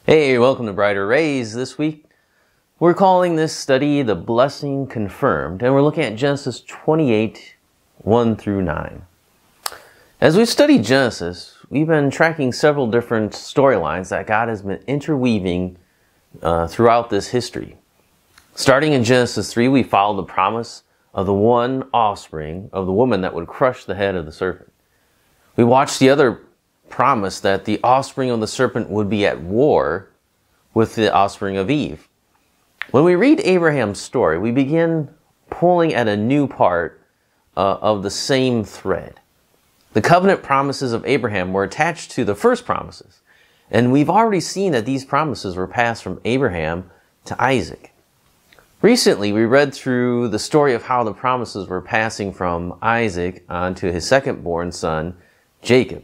Hey, welcome to Brighter Rays. This week, we're calling this study The Blessing Confirmed, and we're looking at Genesis 28, 1 through 9. As we've studied Genesis, we've been tracking several different storylines that God has been interweaving throughout this history. Starting in Genesis 3, we followed the promise of the one offspring of the woman that would crush the head of the serpent. We watched the other promise that the offspring of the serpent would be at war with the offspring of Eve. When we read Abraham's story, we begin pulling at a new part of the same thread. The covenant promises of Abraham were attached to the first promises, and we've already seen that these promises were passed from Abraham to Isaac. Recently, we read through the story of how the promises were passing from Isaac onto his second-born son, Jacob.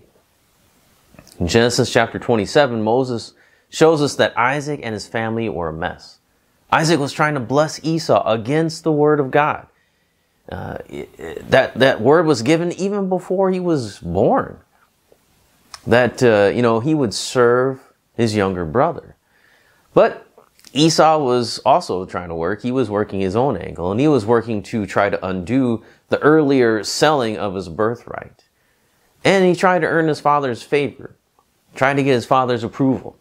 In Genesis chapter 27, Moses shows us that Isaac and his family were a mess. Isaac was trying to bless Esau against the word of God. That word was given even before he was born. That, he would serve his younger brother. But Esau was also trying to work. He was working his own angle, and he was working to try to undo the earlier selling of his birthright. And he tried to earn his father's favor, trying to get his father's approval.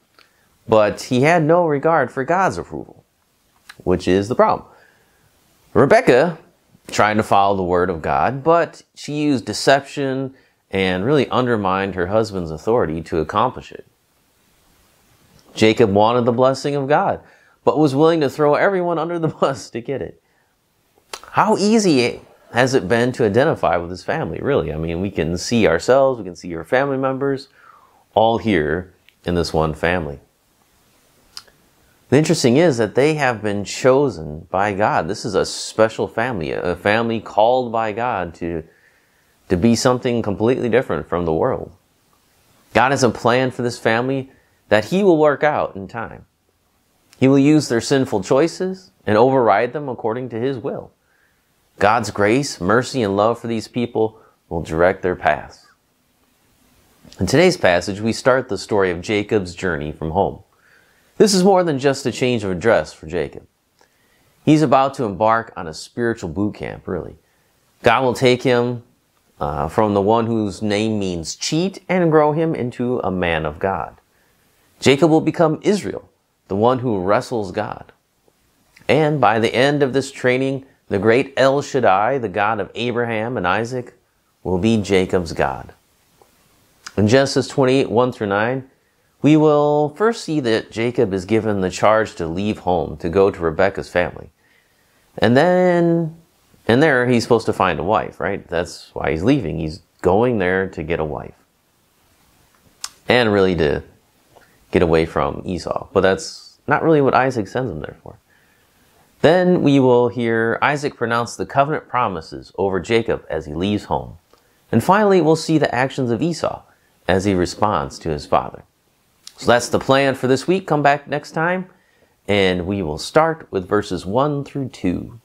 But he had no regard for God's approval, which is the problem. Rebekah tried to follow the word of God, but she used deception and really undermined her husband's authority to accomplish it. Jacob wanted the blessing of God, but was willing to throw everyone under the bus to get it. How easy has it been to identify with his family, really? I mean, we can see ourselves, we can see our family members, all here in this one family. The interesting is that they have been chosen by God. This is a special family, a family called by God to be something completely different from the world. God has a plan for this family that He will work out in time. He will use their sinful choices and override them according to His will. God's grace, mercy, and love for these people will direct their paths. In today's passage, we start the story of Jacob's journey from home. This is more than just a change of address for Jacob. He's about to embark on a spiritual boot camp, really. God will take him from the one whose name means cheat and grow him into a man of God. Jacob will become Israel, the one who wrestles God. And by the end of this training, the great El Shaddai, the God of Abraham and Isaac, will be Jacob's God. In Genesis 28, 1 through 9, we will first see that Jacob is given the charge to leave home, to go to Rebekah's family. And there he's supposed to find a wife, right? That's why he's leaving. He's going there to get a wife. And really to get away from Esau. But that's not really what Isaac sends him there for. Then we will hear Isaac pronounce the covenant promises over Jacob as he leaves home. And finally, we'll see the actions of Esau as he responds to his father. So that's the plan for this week. Come back next time, and we will start with verses 1 through 2.